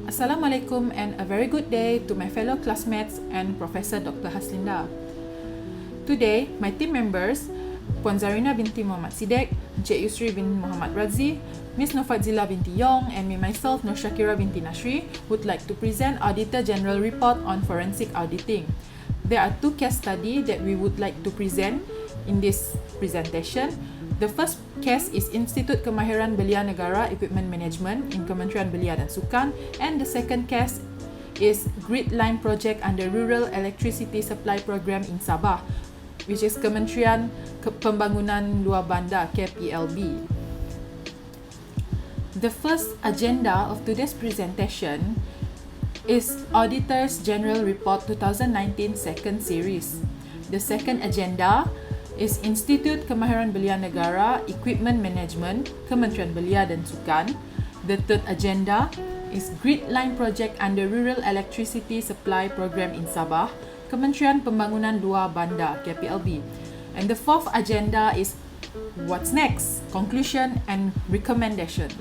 Assalamualaikum and a very good day to my fellow classmates and Professor Dr. Haslinda. Today, my team members, Puan Zarina binti Muhammad Sidek, Encik Yusri bin Muhammad Razi, Miss Nofadzila binti Yong, and me myself, Nur Shakira binti Nasri, would like to present Auditor General Report on Forensic Auditing. There are two case studies that we would like to present in this presentation. The first case is Institut Kemahiran Belia Negara Equipment Management in Kementerian Belia dan Sukan, and the second case is Grid Line Project under Rural Electricity Supply Program in Sabah, which is Kementerian Pembangunan Luar Bandar KPLB. The first agenda of today's presentation is Auditor's General Report 2019 second series. The second agenda is Institut Kemahiran Belia Negara Equipment Management, Kementerian Belia dan Sukan. The third agenda is Grid Line Project under Rural Electricity Supply Program in Sabah, Kementerian Pembangunan Luar Bandar KPLB. And the fourth agenda is What's Next? Conclusion and Recommendation.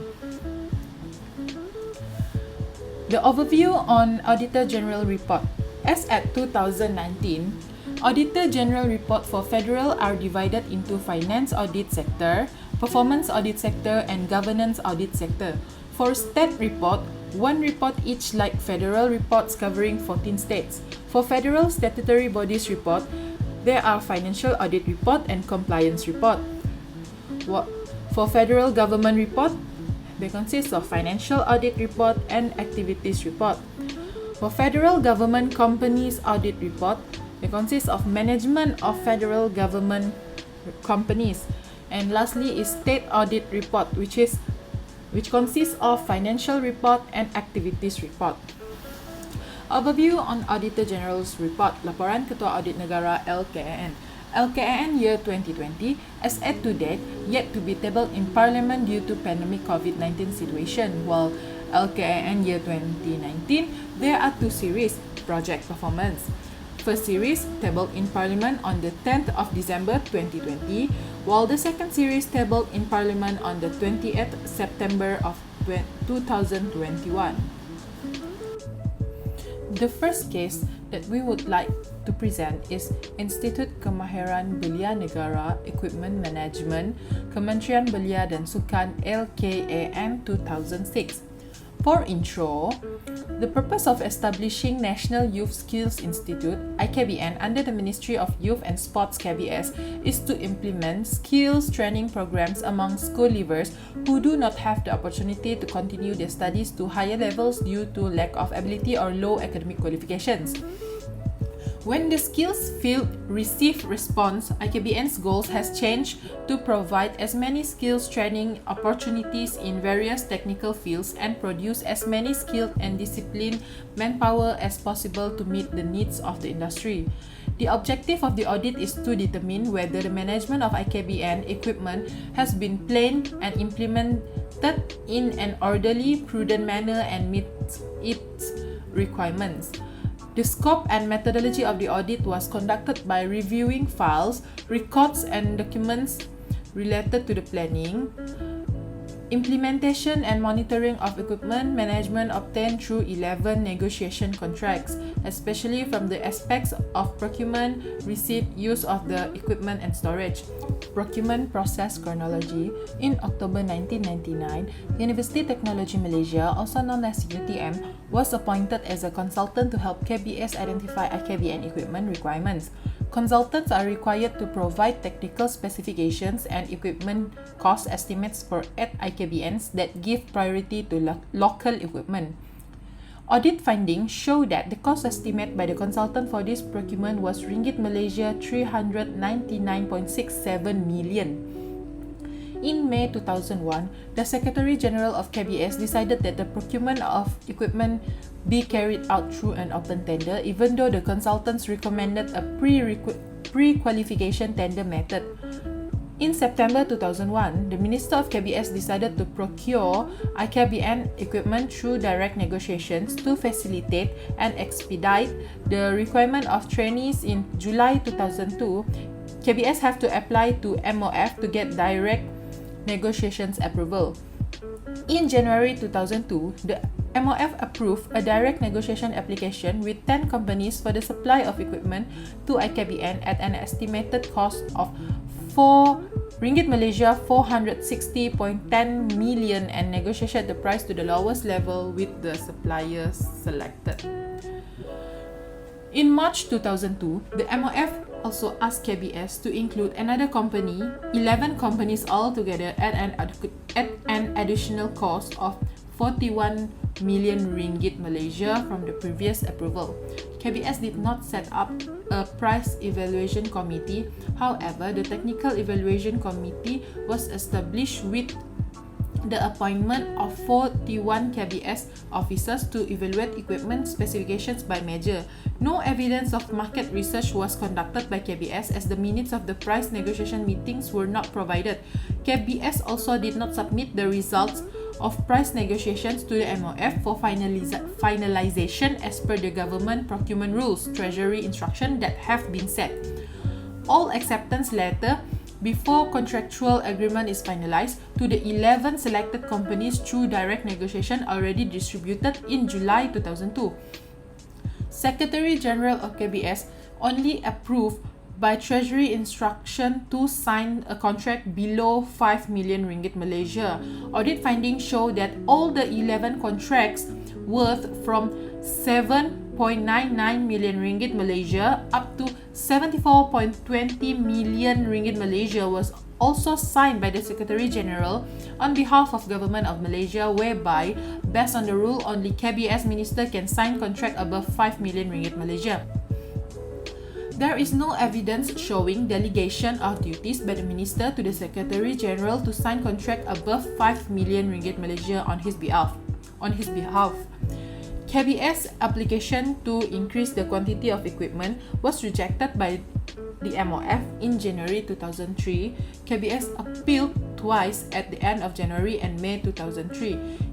The overview on Auditor General Report. As at 2019, Auditor General Report for Federal are divided into Finance Audit Sector, Performance Audit Sector, and Governance Audit Sector. For State Report, one report each like Federal reports covering 14 states. For Federal Statutory Bodies Report, there are Financial Audit Report and Compliance Report. For Federal Government Report, they consist of Financial Audit Report and Activities Report. For Federal Government Companies Audit Report, it consists of Management of Federal Government Companies. And lastly is State Audit Report, which consists of Financial Report and Activities Report. Overview on Auditor General's Report, Laporan Ketua Audit Negara LKAN. LKAN year 2020, as at to date, yet to be tabled in Parliament due to pandemic COVID-19 situation, while LKAN year 2019, there are two series, Project Performance. First series tabled in Parliament on the 10th of December 2020, while the second series tabled in Parliament on the 28th September of 2021. The first case that we would like to present is Institut Kemahiran Belia Negara Equipment Management, Kementerian Belia dan Sukan LKAN 2006. For intro, the purpose of establishing National Youth Skills Institute (IKBN) under the Ministry of Youth and Sports (KBS) is to implement skills training programs among school leavers who do not have the opportunity to continue their studies to higher levels due to lack of ability or low academic qualifications. When the skills field received response, IKBN's goals has changed to provide as many skills training opportunities in various technical fields and produce as many skilled and disciplined manpower as possible to meet the needs of the industry. The objective of the audit is to determine whether the management of IKBN equipment has been planned and implemented in an orderly, prudent manner and meets its requirements. The scope and methodology of the audit was conducted by reviewing files, records and documents related to the planning, implementation and monitoring of equipment management obtained through 11 negotiation contracts, especially from the aspects of procurement, receipt, use of the equipment and storage. Procurement process chronology. In October 1999, University Technology Malaysia, also known as UTM, was appointed as a consultant to help KBS identify IKBN equipment requirements. Consultants are required to provide technical specifications and equipment cost estimates for 8 IKBNs that give priority to local equipment. Audit findings show that the cost estimate by the consultant for this procurement was Ringgit Malaysia 399.67 million. In May 2001, the Secretary General of KBS decided that the procurement of equipment be carried out through an open tender, even though the consultants recommended a pre-qualification tender method. In September 2001, the Minister of KBS decided to procure IKBN equipment through direct negotiations to facilitate and expedite the requirement of trainees. In July 2002, KBS have to apply to MOF to get direct negotiations approval. In January 2002, the MOF approved a direct negotiation application with 10 companies for the supply of equipment to IKBN at an estimated cost of 4 Ringgit Malaysia 460.10 million and negotiated the price to the lowest level with the suppliers selected. In March 2002, the MOF also asked KBS to include another company, 11 companies altogether at an additional cost of 41 million ringgit Malaysia from the previous approval. KBS did not set up a price evaluation committee. However, the technical evaluation committee was established with the appointment of 41 KBS officers to evaluate equipment specifications by major. No evidence of market research was conducted by KBS as the minutes of the price negotiation meetings were not provided. KBS also did not submit the results of price negotiations to the MOF for finalization as per the government procurement rules, treasury instruction that have been set. All acceptance letter before contractual agreement is finalized to the 11 selected companies through direct negotiation already distributed in July 2002. Secretary General of KBS only approved by Treasury instruction to sign a contract below 5 million ringgit Malaysia. Audit findings show that all the 11 contracts worth from 7.99 million ringgit Malaysia up to 74.20 million ringgit Malaysia was also signed by the Secretary General on behalf of Government of Malaysia, whereby, based on the rule, only KBS minister can sign contract above 5 million ringgit Malaysia. There is no evidence showing delegation of duties by the Minister to the Secretary General to sign contract above 5 million ringgit Malaysia on his behalf. KBS application to increase the quantity of equipment was rejected by the MOF in January 2003. KBS appealed twice at the end of January and May 2003.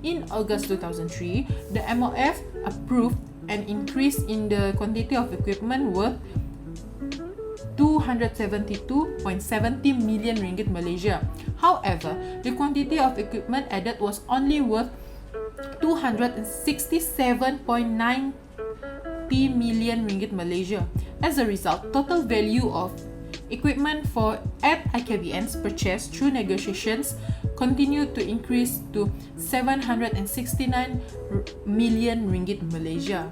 In August 2003, the MOF approved an increase in the quantity of equipment worth 272.70 million ringgit Malaysia. However, the quantity of equipment added was only worth 267.90 million ringgit Malaysia. As a result, total value of equipment at IKBN's purchase through negotiations continued to increase to 769 million ringgit Malaysia.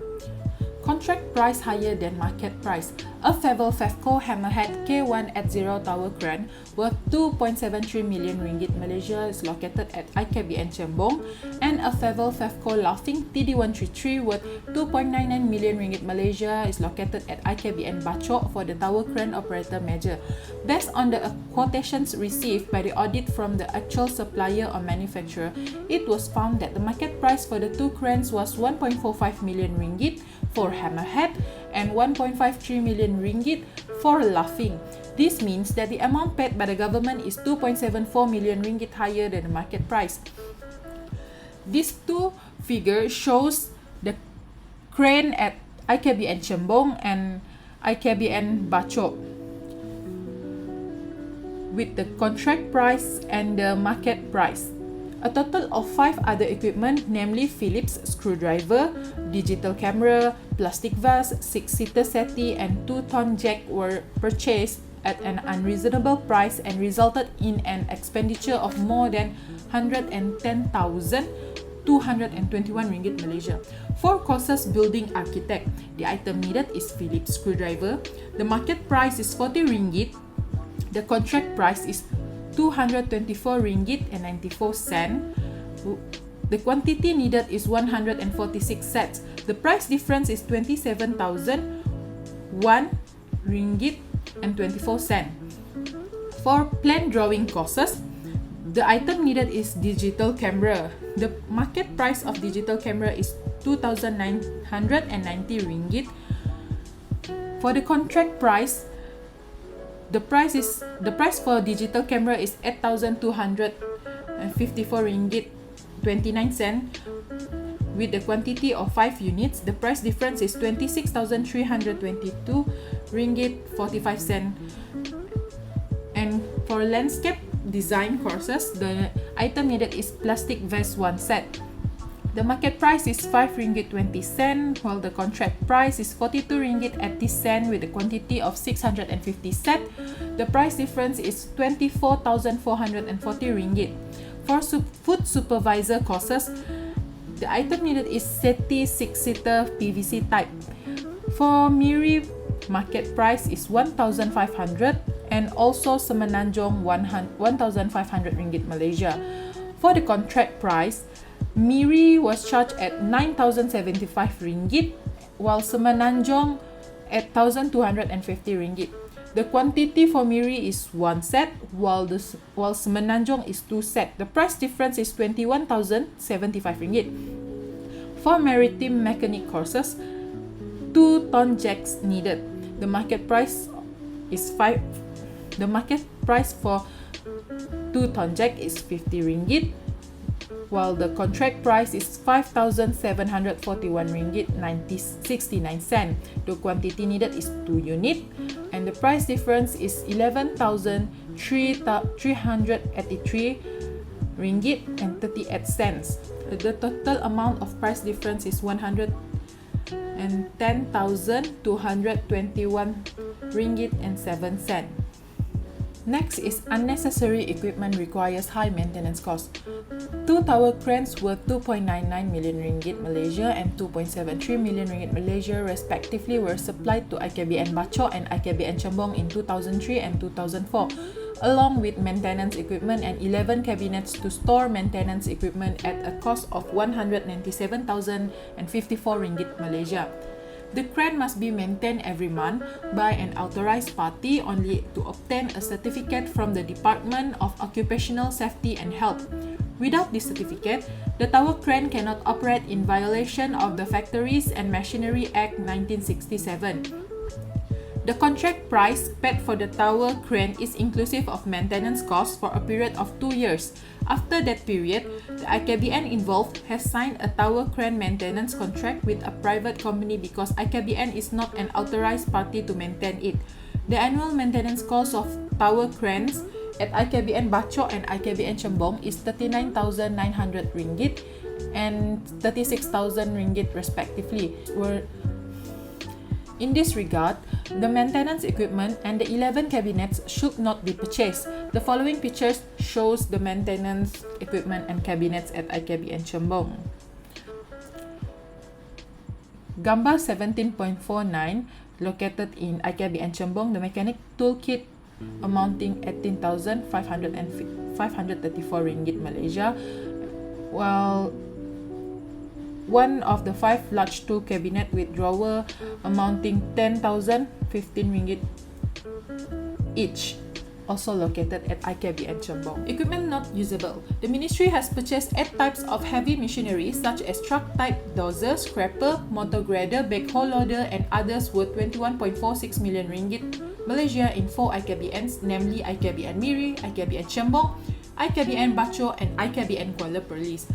Contract price higher than market price. A Febel Fevco Hammerhead K1 at 0 tower crane worth 2.73 million ringgit Malaysia is located at IKBN Chembong, and a Febel Fevco Laughing TD133 worth 2.99 million ringgit Malaysia is located at IKBN Bachok for the tower crane operator major. Based on the quotations received by the audit from the actual supplier or manufacturer, it was found that the market price for the two cranes was 1.45 million ringgit for Hammerhead and 1.53 million ringgit for Laughing. This means that the amount paid by the government is 2.74 million ringgit higher than the market price. These two figures shows the crane at IKBN Chembong and IKBN Bachok with the contract price and the market price. A total of 5 other equipment, namely Philips screwdriver, digital camera, plastic vase, 6-seater settee, and 2-ton jack were purchased at an unreasonable price and resulted in an expenditure of more than 110,221 ringgit Malaysia. For courses building architect, the item needed is Philips screwdriver. The market price is 40 ringgit. The contract price is 224 ringgit and 94 cent. The quantity needed is 146 sets. The price difference is 27,001 ringgit and 24 cent. For plan drawing courses, the item needed is digital camera. The market price of digital camera is 2,990 ringgit. For the contract price, the price for digital camera is 8,254 ringgit 29 cent. With the quantity of 5 units, the price difference is 26,322 ringgit 45 cent. And for landscape design courses, the item needed is plastic vase 1 set. The market price is 5 ringgit 20 cent, while the contract price is 42 ringgit 80 cent with a quantity of 650 set. The price difference is 24,440 ringgit. For food supervisor courses, the item needed is SETI 6-seater PVC type. For Miri, market price is 1,500 and also Semenanjung 1,500 ringgit Malaysia. For the contract price, Miri was charged at 9,075 ringgit, while Semenanjung at 1,250 ringgit. The quantity for Miri is 1 set, while Semenanjung is 2 set. The price difference is 21,075 ringgit. For maritime mechanic courses, 2 ton jacks needed. The market price for 2 ton jack is 50 ringgit, while the contract price is 5,741 ringgit 69 cent. The quantity needed is 2 unit, and the price difference is 11,383 ringgit and 38 cents. The total amount of price difference is 110,221 ringgit and 7 cent. Next is unnecessary equipment requires high maintenance cost. 2 tower cranes worth 2.99 million ringgit Malaysia and 2.73 million ringgit Malaysia respectively were supplied to IKBN Bachok and IKBN Chembong in 2003 and 2004, along with maintenance equipment and 11 cabinets to store maintenance equipment at a cost of 197,054 ringgit Malaysia. The crane must be maintained every month by an authorized party only to obtain a certificate from the Department of Occupational Safety and Health. Without this certificate, the tower crane cannot operate in violation of the Factories and Machinery Act 1967. The contract price paid for the tower crane is inclusive of maintenance costs for a period of 2 years. After that period, the IKBN involved has signed a tower crane maintenance contract with a private company because IKBN is not an authorized party to maintain it. The annual maintenance cost of tower cranes at IKBN Bachok and IKBN Chembong is 39,900 ringgit and 36,000 ringgit respectively. In this regard, the maintenance equipment and the 11 cabinets should not be purchased. The following pictures shows the maintenance equipment and cabinets at IKBN Chembong. Gambar 17.49 located in IKBN Chembong, the mechanic toolkit amounting 18,534 ringgit Malaysia, while one of the 5 large tool cabinet with drawer amounting 10,015 ringgit each, also located at IKBN Chembong. Equipment not usable. The ministry has purchased 8 types of heavy machinery such as truck type dozer, scraper, motor grader, backhoe loader and others worth 21.46 million ringgit Malaysia in 4 IKBNs, namely IKBN Miri, IKBN Chembong, IKBN Bachok and IKBN Kuala Perlis.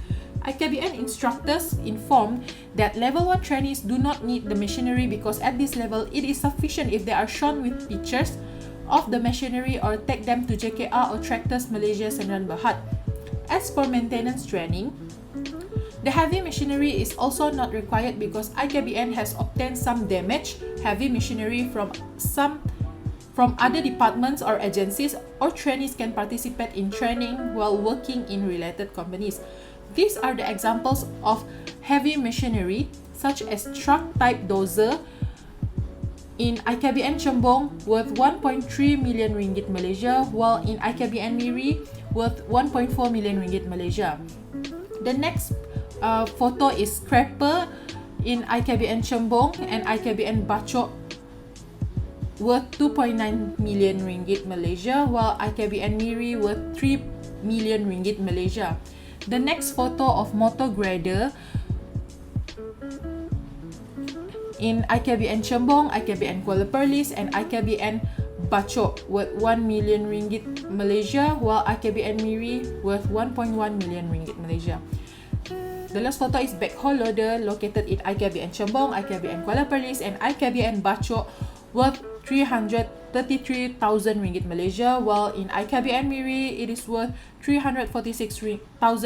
IKBN instructors informed that level 1 trainees do not need the machinery because at this level it is sufficient if they are shown with pictures of the machinery or take them to JKR or Tractors Malaysia Sdn Bhd. As for maintenance training, the heavy machinery is also not required because IKBN has obtained some damaged heavy machinery from other departments or agencies, or trainees can participate in training while working in related companies. These are the examples of heavy machinery such as truck type dozer in IKBN Chembong worth 1.3 million ringgit Malaysia, while in IKBN Miri worth 1.4 million ringgit Malaysia. The next photo is scraper in IKBN Chembong and IKBN Bachok worth 2.9 million ringgit Malaysia, while IKBN Miri worth 3 million ringgit Malaysia. The next photo of motor grader in IKBN Chembong, IKBN Kuala Perlis and IKBN Bachok worth 1 million ringgit Malaysia, while IKBN Miri worth 1.1 million ringgit Malaysia. The last photo is backhoe loader located in IKBN Chembong, IKBN Kuala Perlis and IKBN Bachok worth 300 33,000 ringgit Malaysia, while in IKBN Miri it is worth 346,000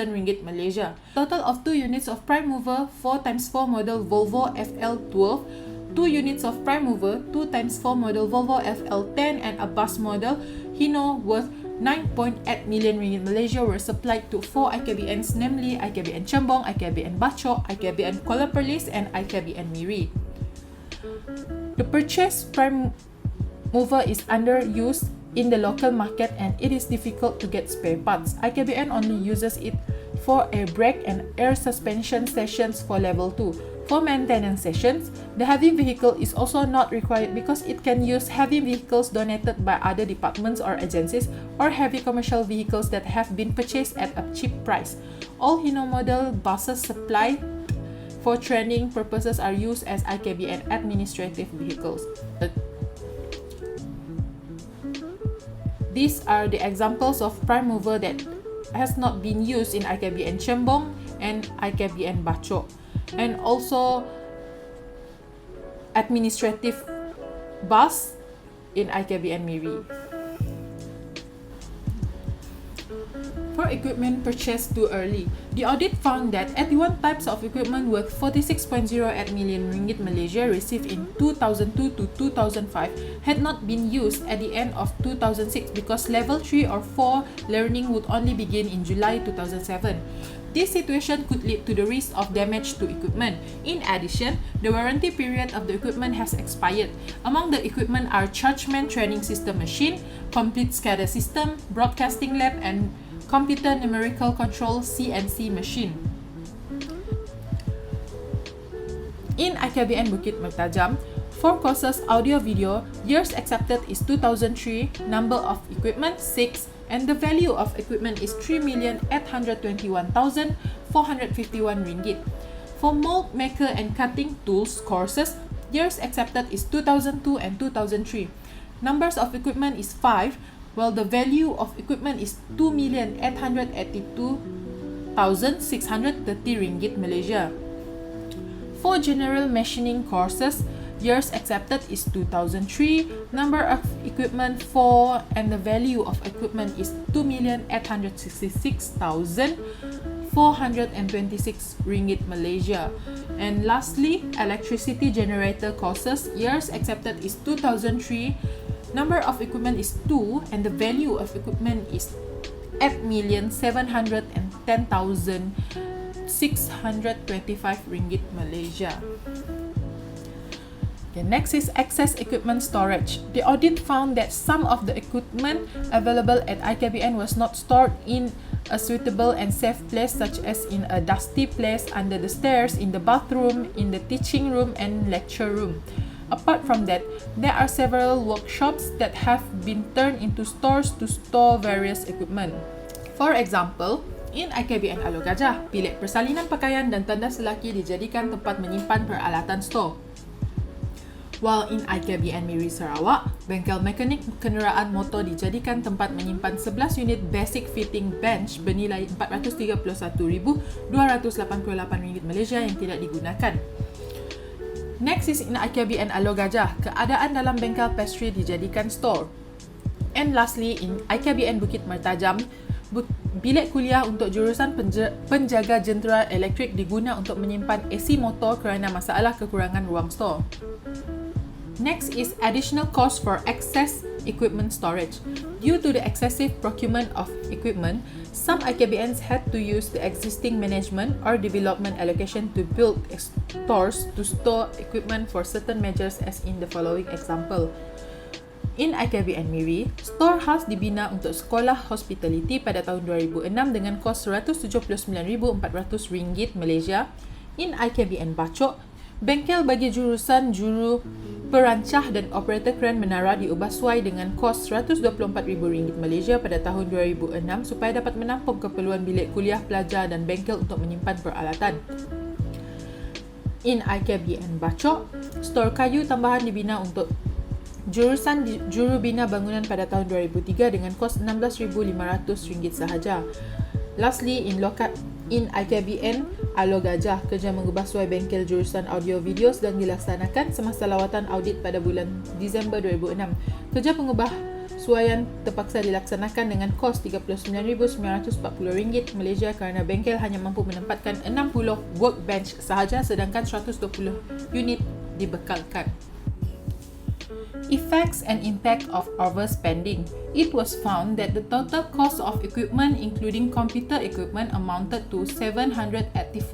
ringgit Malaysia. Total of 2 units of prime mover 4x4 model Volvo FL12, 2 units of prime mover 2x4 model Volvo FL10 and a bus model Hino worth 9.8 million ringgit Malaysia were supplied to 4 IKBNs, namely IKBN Chembong, IKBN Bachok, IKBN Kuala Perlis and IKBN Miri. The purchased prime mover is underused in the local market and it is difficult to get spare parts. IKBN only uses it for air brake and air suspension sessions for level 2. For maintenance sessions, the heavy vehicle is also not required because it can use heavy vehicles donated by other departments or agencies or heavy commercial vehicles that have been purchased at a cheap price. All Hino model buses supplied for training purposes are used as IKBN administrative vehicles. These are the examples of prime mover that has not been used in IKBN Chembong and IKBN Bachok, and also administrative bus in IKBN Miri. For equipment purchased too early, the audit found that 81 types of equipment worth 46.08 million ringgit Malaysia received in 2002 to 2005 had not been used at the end of 2006 because level 3 or 4 learning would only begin in July 2007. This situation could lead to the risk of damage to equipment. In addition, the warranty period of the equipment has expired. Among the equipment are Chargeman Training System machine, Complete SCADA system, Broadcasting lab and Computer Numerical Control CNC machine. In IKBN Bukit Mertajam, for courses audio video, years accepted is 2003, number of equipment 6, and the value of equipment is 3,821,451 ringgit. For mold maker and cutting tools courses, years accepted is 2002 and 2003. Numbers of equipment is 5, while the value of equipment is 2,882,630 ringgit Malaysia. For general machining courses, years accepted is 2003, number of equipment 4, and the value of equipment is 2,866,426 ringgit Malaysia. And lastly, electricity generator courses, years accepted is 2003, number of equipment is 2, and the value of equipment is 8,710,625 ringgit Malaysia. Okay, next is excess equipment storage. The audit found that some of the equipment available at IKBN was not stored in a suitable and safe place, such as in a dusty place under the stairs, in the bathroom, in the teaching room and lecture room. Apart from that, there are several workshops that have been turned into stores to store various equipment. For example, in IKBN Alor Gajah, bilik persalinan pakaian dan tandas lelaki dijadikan tempat menyimpan peralatan store. While in IKBN Miri Sarawak, bengkel mekanik kenderaan motor dijadikan tempat menyimpan 11 unit basic fitting bench bernilai 431,288 ringgit Malaysia yang tidak digunakan. Next is in IKBN Alor Gajah, keadaan dalam bengkel pastry dijadikan store. And lastly, in IKBN Bukit Mertajam, bilik kuliah untuk jurusan penjaga jentera elektrik diguna untuk menyimpan AC motor kerana masalah kekurangan ruang store. Next is additional cost for excess equipment storage. Due to the excessive procurement of equipment, some IKBNs had to use the existing management or development allocation to build stores to store equipment for certain measures, as in the following example. In IKBN Miri, storehouse dibina untuk sekolah hospitality pada tahun 2006 dengan kos RM179,400 Malaysia. In IKBN Bachok, bengkel bagi jurusan juru perancah dan operator kran menara diubah suai dengan kos RM124,000 Malaysia pada tahun 2006 supaya dapat menampung keperluan bilik kuliah pelajar dan bengkel untuk menyimpan peralatan. In IKBN Bachok, stor kayu tambahan dibina untuk jurusan jurubina bangunan pada tahun 2003 dengan kos RM16,500 sahaja. Lastly, in IKBN Alo Gajah, kerja mengubah suai bengkel jurusan audio video sedang dilaksanakan semasa lawatan audit pada bulan Disember 2006. Kerja pengubah suaian terpaksa dilaksanakan dengan kos RM39,940 Malaysia kerana bengkel hanya mampu menempatkan 60 workbench sahaja sedangkan 120 unit dibekalkan. Effects and impact of overspending. It was found that the total cost of equipment including computer equipment amounted to 784.9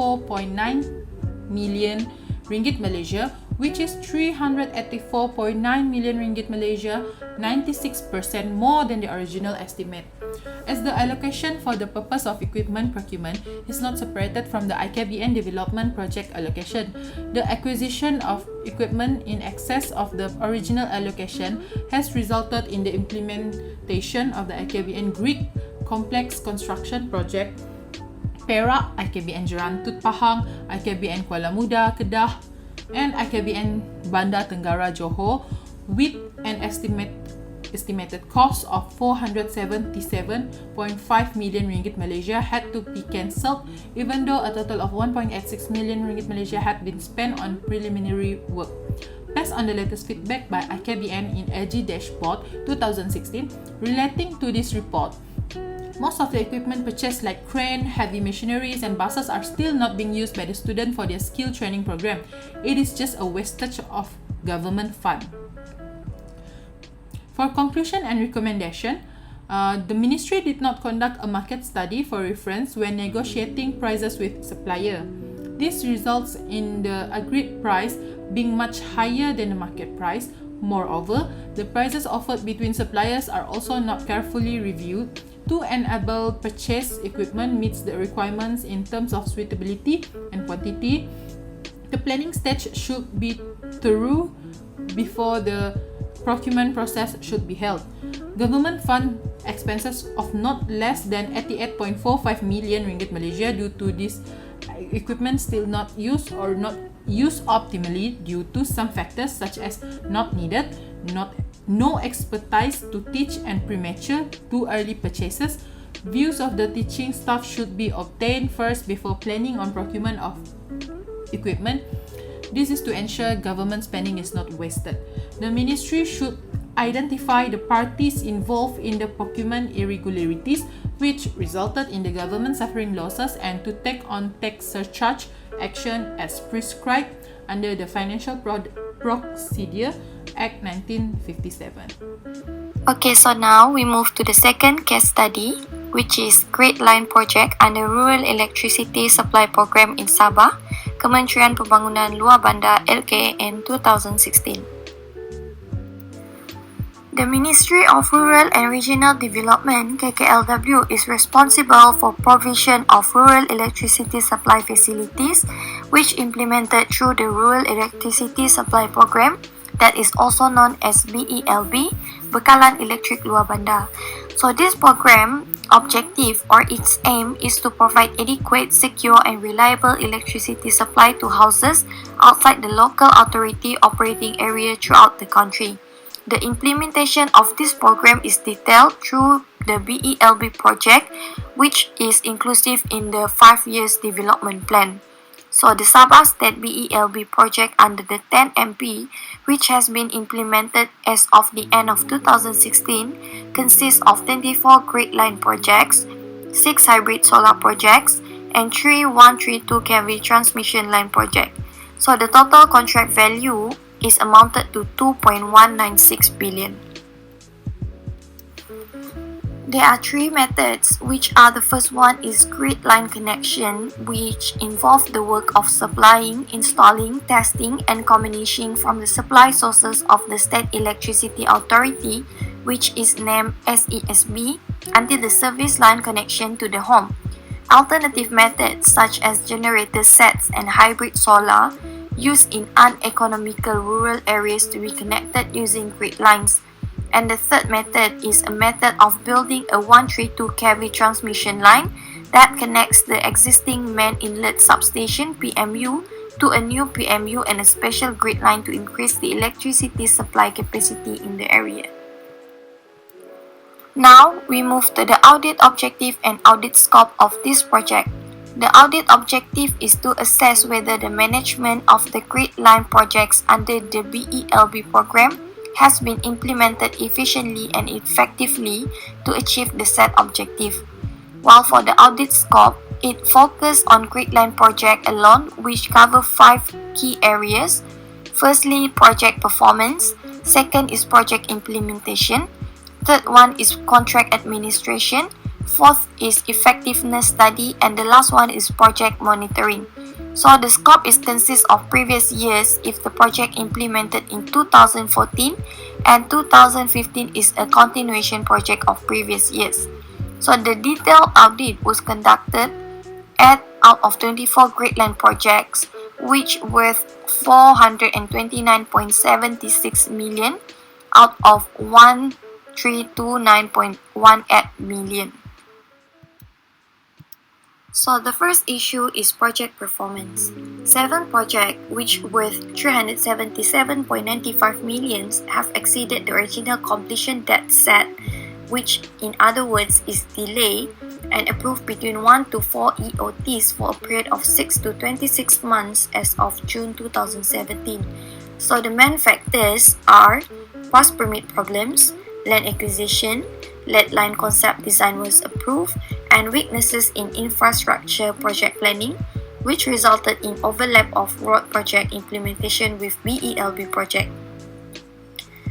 million ringgit Malaysia, which is 384.9 million ringgit Malaysia, 96% more than the original estimate. As the allocation for the purpose of equipment procurement is not separated from the IKBN development project allocation, the acquisition of equipment in excess of the original allocation has resulted in the implementation of the IKBN Greek Complex Construction Project, Perak, IKBN Jerantut Pahang, IKBN Kuala Muda, Kedah, and IKBN Bandar Tenggara Johor with an estimated cost of 477.5 million ringgit Malaysia had to be cancelled, even though a total of 1.86 million ringgit Malaysia had been spent on preliminary work. Based on the latest feedback by IKBN in AG Dashboard 2016 relating to this report, most of the equipment purchased like crane, heavy machineries and buses are still not being used by the student for their skill training program. It is just a wastage of government fund. For conclusion and recommendation, the ministry did not conduct a market study for reference when negotiating prices with supplier. This results in the agreed price being much higher than the market price. Moreover, the prices offered between suppliers are also not carefully reviewed to enable purchase equipment meets the requirements in terms of suitability and quantity. The planning stage should be thorough before the procurement process should be held. Government fund expenses of not less than 88.45 million ringgit Malaysia due to this equipment still not used or not used optimally due to some factors such as not needed, no expertise to teach and premature, too early purchases. Views of the teaching staff should be obtained first before planning on procurement of equipment. This is to ensure government spending is not wasted. The ministry should identify the parties involved in the procurement irregularities which resulted in the government suffering losses and to take on tax surcharge action as prescribed under the Financial Procedure Act 1957. Okay, so now we move to the second case study, which is Great Line Project under Rural Electricity Supply Program in Sabah, Kementerian Pembangunan Luar Bandar LKN 2016. The Ministry of Rural and Regional Development KKLW is responsible for provision of rural electricity supply facilities which implemented through the Rural Electricity Supply Program that is also known as BELB, Bekalan Elektrik Luar Bandar. So this program objective or its aim is to provide adequate, secure and reliable electricity supply to houses outside the local authority operating area throughout the country. The implementation of this program is detailed through the BELB project, which is inclusive in the 5 years development plan. So the Sabah State BELB project under the 10 MP, which has been implemented as of the end of 2016, consists of 24 Great Line projects, 6 hybrid solar projects, and 3 132 kV transmission line projects. So the total contract value is amounted to 2.196 billion. There are 3 methods, which are the first one is Great Line connection, which involve the work of supplying, installing, testing and commissioning from the supply sources of the State Electricity Authority, which is named SESB, until the service line connection to the home. Alternative methods such as generator sets and hybrid solar used in uneconomical rural areas to be connected using grid lines. And the third method is a method of building a 132 kV transmission line that connects the existing main inlet substation PMU to a new PMU and a special grid line to increase the electricity supply capacity in the area. Now we move to the audit objective and audit scope of this project. The audit objective is to assess whether the management of the grid line projects under the BELB program has been implemented efficiently and effectively to achieve the set objective. While for the audit scope, it focused on grid line project alone, which cover 5 key areas. Firstly, project performance. Second is project implementation. Third one is contract administration. Fourth is effectiveness study, and the last one is project monitoring. So the scope is consists of previous years if the project implemented in 2014, and 2015 is a continuation project of previous years. So the detailed audit was conducted out of 24 grid line projects, which worth 429.76 million out of 1329.18 million. So the first issue is project performance. 7 projects, which worth 377.95 million, have exceeded the original completion date set, which in other words is delay, and approved between 1 to 4 EOTs for a period of 6 to 26 months as of June 2017. So the main factors are past permit problems, land acquisition, lead line concept design was approved, and weaknesses in infrastructure project planning, which resulted in overlap of road project implementation with BELB project.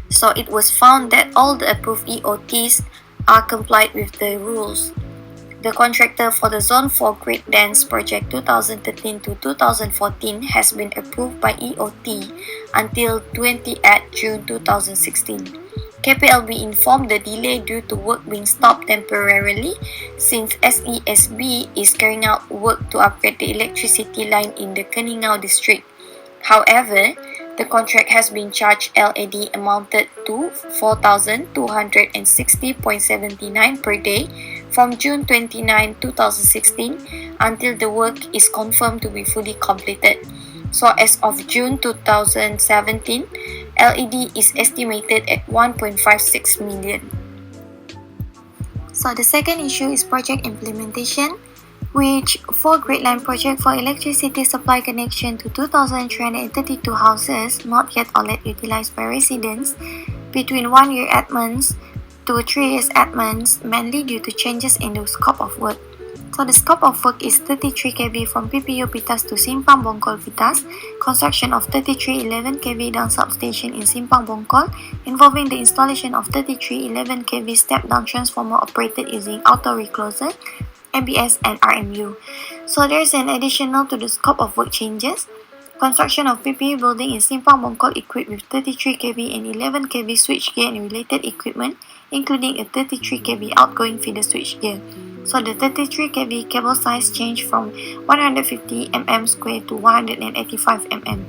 So it was found that all the approved EOTs are complied with the rules. The contractor for the Zone 4 Grid Dance Project 2013 to 2014 has been approved by EOT until 28 June 2016. KPLB informed the delay due to work being stopped temporarily since SESB is carrying out work to upgrade the electricity line in the Keningau district. However, the contract has been charged LAD amounted to 4,260.79 per day from June 29, 2016 until the work is confirmed to be fully completed. So as of June 2017, LED is estimated at 1.56 million. So the second issue is project implementation, which for grid line project for electricity supply connection to 2,332 houses not yet OLED utilized by residents between 1 year admins to 3 years admins, mainly due to changes in the scope of work. So the scope of work is 33 kV from PPU Pitas to Simpang Bongkol Pitas, construction of 3311 kV down substation in Simpang Bongkol, involving the installation of 3311 kV step-down transformer operated using auto recloser, ABS and RMU. So there's an additional to the scope of work changes. Construction of PPU building in Simpang Bongkol equipped with 33 kV and 11 kV switchgear and related equipment, including a 33 kV outgoing feeder switchgear. So the 33 kV cable size changed from 150 mm square to 185 mm.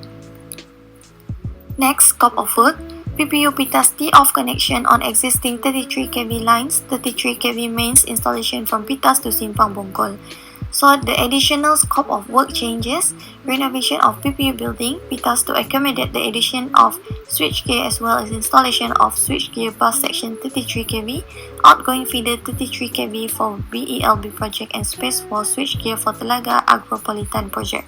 Next, scope of work. PPU Pitas T-off connection on existing 33 kV lines, 33 kV mains installation from Pitas to Simpang Bongkol. So the additional scope of work changes, renovation of PPU building, Pitas to accommodate the addition of switchgear as well as installation of switchgear bus section 33 kV, outgoing feeder 33 kV for BELB project and space for switchgear for Telaga Agropolitan project.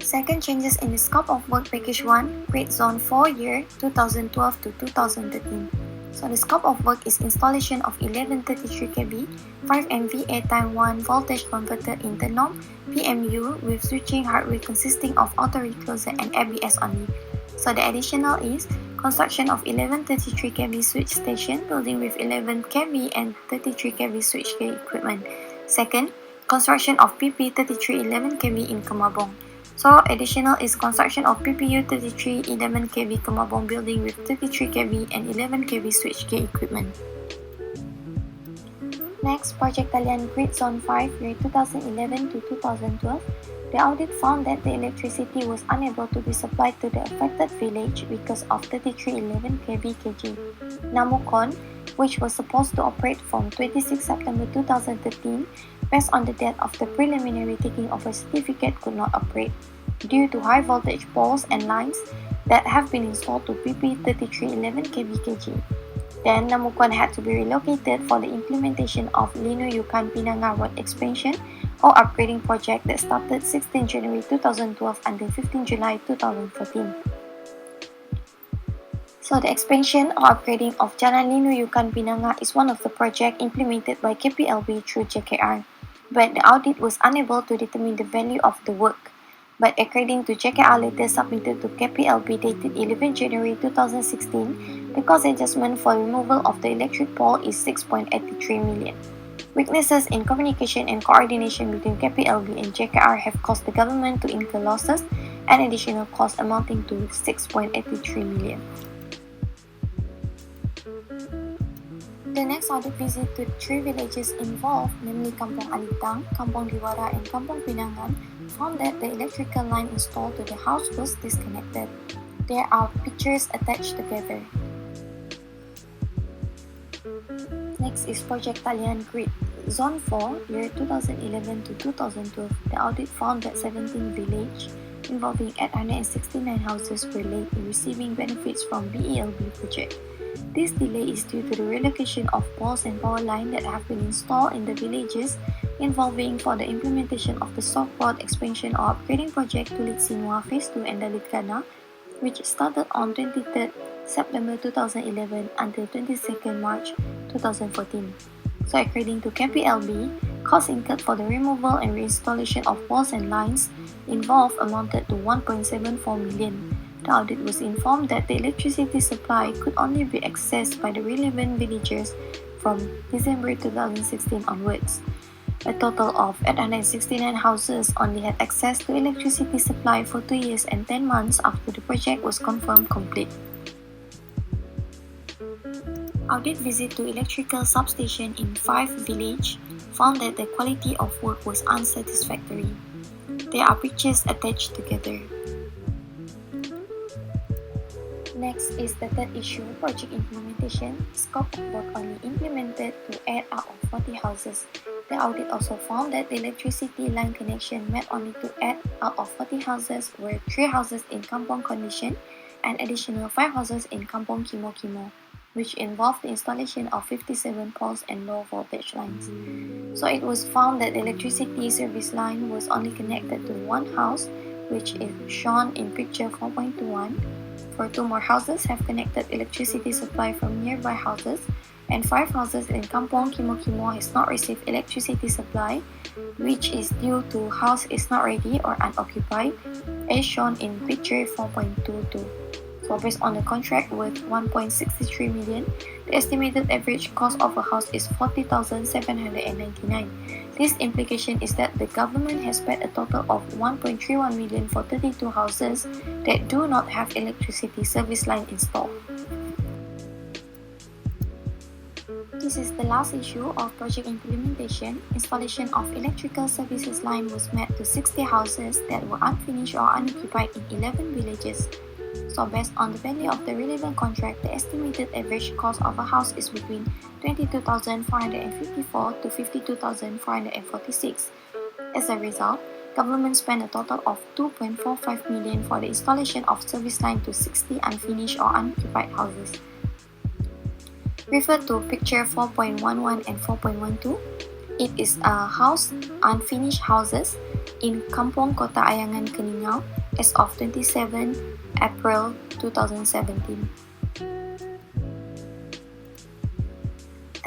Second changes in the scope of work package 1, Grid Zone 4 year 2012 to 2013. So the scope of work is installation of 11 33 kV, 5 MVA time 1 voltage converter internom, PMU with switching hardware consisting of auto recloser and ABS only. So the additional is construction of 11 33 kV switch station building with 11 kV and 33 kV switchgear equipment. Second, construction of PP 3311 kV in Kemabong. So additional is construction of PPU 3311 kV Kemabong building with 33 kV and 11 kV switchgear equipment. Next, Project Talian Grid Zone 5 year 2011 to 2012. The audit found that the electricity was unable to be supplied to the affected village because of 3311 kV KG. Namukon, which was supposed to operate from 26 September 2013, based on the date of the preliminary taking of a certificate, could not operate due to high voltage poles and lines that have been installed to PP 3311 kV KG. Then Namukon had to be relocated for the implementation of Linu Yukan Pinanga Road expansion, or upgrading project that started 16 January 2012 until 15 July 2014. So the expansion or upgrading of Jalan Linuyukan Pinanga is one of the projects implemented by KPLB through JKR, but the audit was unable to determine the value of the work. But according to JKR letter submitted to KPLB dated 11 January 2016, the cost adjustment for removal of the electric pole is 6.83 million. Weaknesses in communication and coordination between KPLB and JKR have caused the government to incur losses and additional costs amounting to 6.83 million. The next audit visit to 3 villages involved, namely Kampung Alitang, Kampung Diwara, and Kampung Pinangan, found that the electrical line installed to the house was disconnected. There are pictures attached together. Next is Project Talian Grid. Zone 4, year 2011 to 2012, the audit found that 17 villages involving 869 houses were late in receiving benefits from BELB project. This delay is due to the relocation of poles and power lines that have been installed in the villages involving for the implementation of the Stockport expansion or upgrading project to Litsinwa Phase 2 and Dalitkana, which started on 23rd September 2011 until 22nd March 2014. So according to KPLB, costs incurred for the removal and reinstallation of poles and lines involved amounted to 1.74 million. The audit was informed that the electricity supply could only be accessed by the relevant villagers from December 2016 onwards. A total of 869 houses only had access to electricity supply for 2 years and 10 months after the project was confirmed complete. Audit visit to electrical substation in 5 villages found that the quality of work was unsatisfactory. There are pictures attached together. Next is the third issue, project implementation. Scope of work only implemented to 8 out of 40 houses. The audit also found that the electricity line connection met only to 8 out of 40 houses, where 3 houses in Kampong Condition and additional 5 houses in Kampong Kimo Kimo, which involved the installation of 57 poles and low voltage lines. So it was found that the electricity service line was only connected to 1 house, which is shown in picture 4.21. For 2 more houses have connected electricity supply from nearby houses, and 5 houses in Kampong Kimo Kimo has not received electricity supply, which is due to house is not ready or unoccupied, as shown in picture 4.22. So based on the contract worth 1.63 million, the estimated average cost of a house is 40,799. This implication is that the government has paid a total of 1.31 million for 32 houses that do not have electricity service line installed. This is the last issue of project implementation. Installation of electrical services line was met to 60 houses that were unfinished or unoccupied in 11 villages. So based on the value of the relevant contract, the estimated average cost of a house is between 22,454 to 52,446. As a result, government spent a total of 2.45 million for the installation of service line to 60 unfinished or unoccupied houses. Refer to picture 4.11 and 4.12. It is a house unfinished houses in Kampong Kota Ayangan Keningau as of 27 April 2017.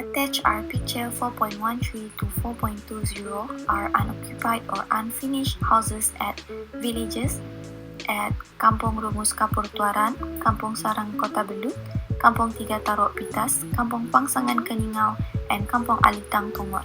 Attached are picture 4.13 to 4.20 are unoccupied or unfinished houses at villages at Kampung Rumus Kapur Tuaran, Kampung Sarang Kota Belut, Kampung Tiga Tarok Pitas, Kampung Pangsangan Keningau, and Kampung Alitang Tongot.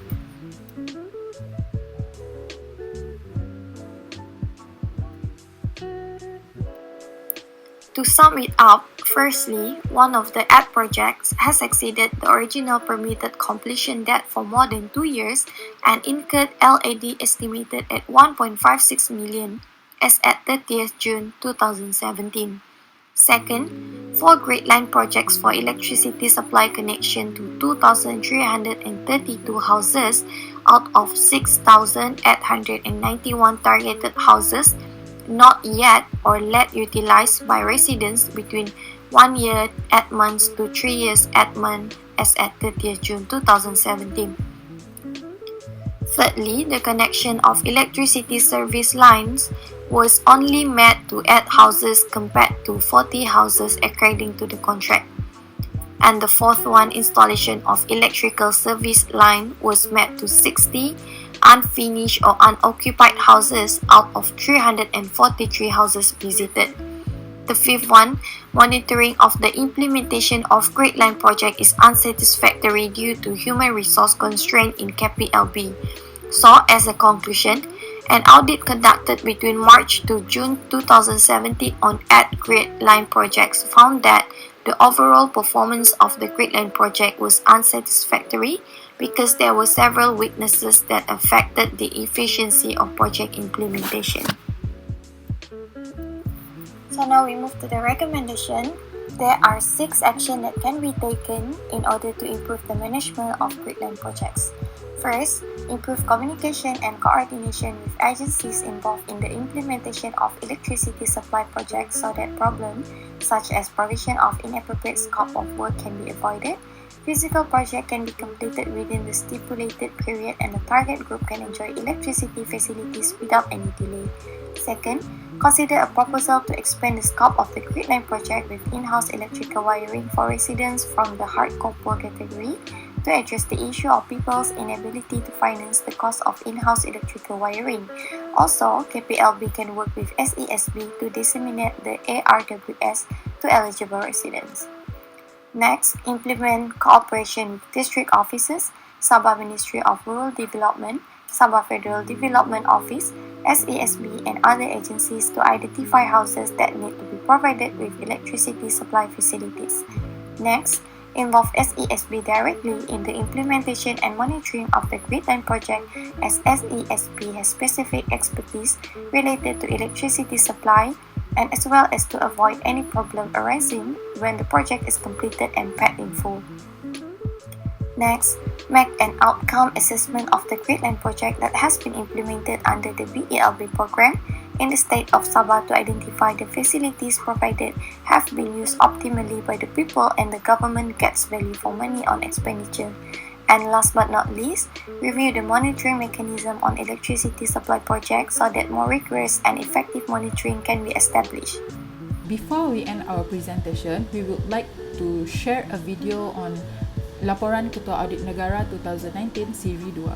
To sum it up, firstly, one of the app projects has exceeded the original permitted completion date for more than 2 years and incurred LAD estimated at 1.56 million as at 30th June 2017. Second, 4 Great Line projects for electricity supply connection to 2,332 houses out of 6,891 targeted houses not yet or late utilized by residents between 1 year 8 months to 3 years 8 months as at 30th June 2017. Thirdly, the connection of electricity service lines was only met to 8 houses compared to 40 houses according to the contract. And the fourth one, installation of electrical service line was met to 60 unfinished or unoccupied houses out of 343 houses visited. The fifth one, monitoring of the implementation of Great Line project is unsatisfactory due to human resource constraint in KPLB. So, as a conclusion, an audit conducted between March to June 2017 on 8 Great Line projects found that the overall performance of the Great Line project was unsatisfactory because there were several weaknesses that affected the efficiency of project implementation. So now we move to the recommendation. There are 6 actions that can be taken in order to improve the management of Great Line projects. First, improve communication and coordination with agencies involved in the implementation of electricity supply projects so that problems such as provision of inappropriate scope of work can be avoided, physical project can be completed within the stipulated period, and the target group can enjoy electricity facilities without any delay. Second, consider a proposal to expand the scope of the Great Line project with in-house electrical wiring for residents from the hardcore poor category to address the issue of people's inability to finance the cost of in-house electrical wiring. Also, KPLB can work with SESB to disseminate the ARWS to eligible residents. Next, implement cooperation with district offices, Sabah Ministry of Rural Development, Sabah Federal Development Office, SESB, and other agencies to identify houses that need to be provided with electricity supply facilities. Next, involve SESB directly in the implementation and monitoring of the Great Line project, as SESB has specific expertise related to electricity supply, and as well as to avoid any problem arising when the project is completed and paid in full. Next, make an outcome assessment of the Great Line project that has been implemented under the BELB program in the state of Sabah to identify the facilities provided have been used optimally by the people and the government gets value for money on expenditure. And last but not least, review the monitoring mechanism on electricity supply projects so that more rigorous and effective monitoring can be established. Before we end our presentation, we would like to share a video on Laporan Ketua Audit Negara 2019 Siri 2.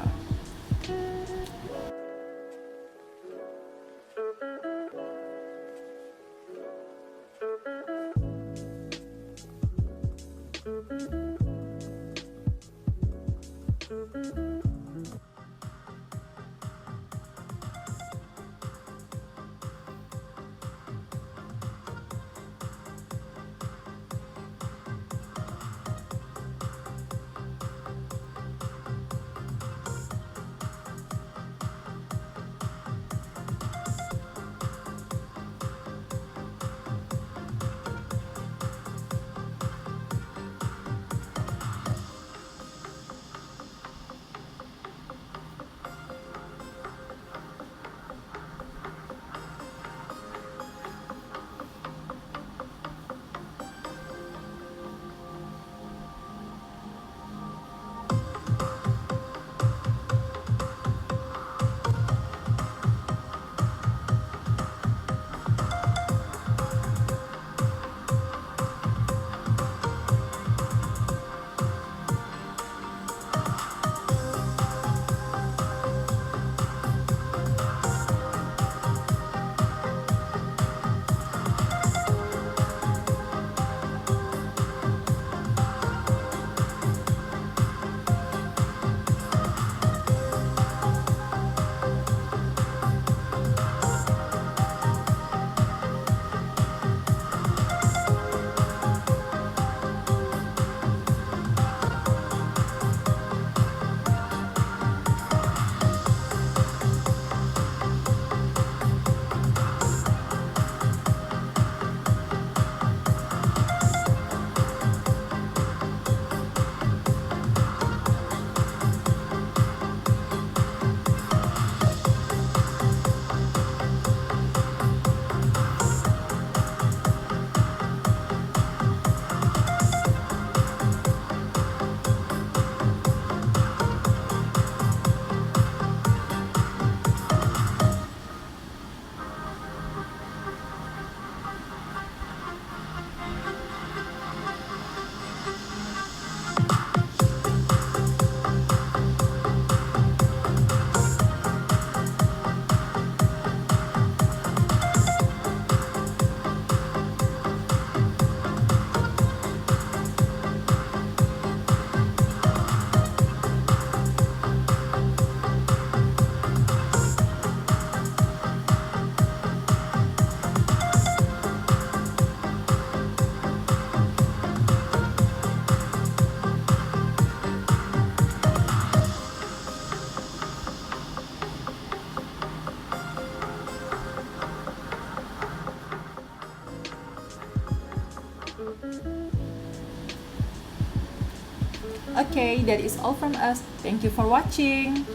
Okay, that is all from us. Thank you for watching.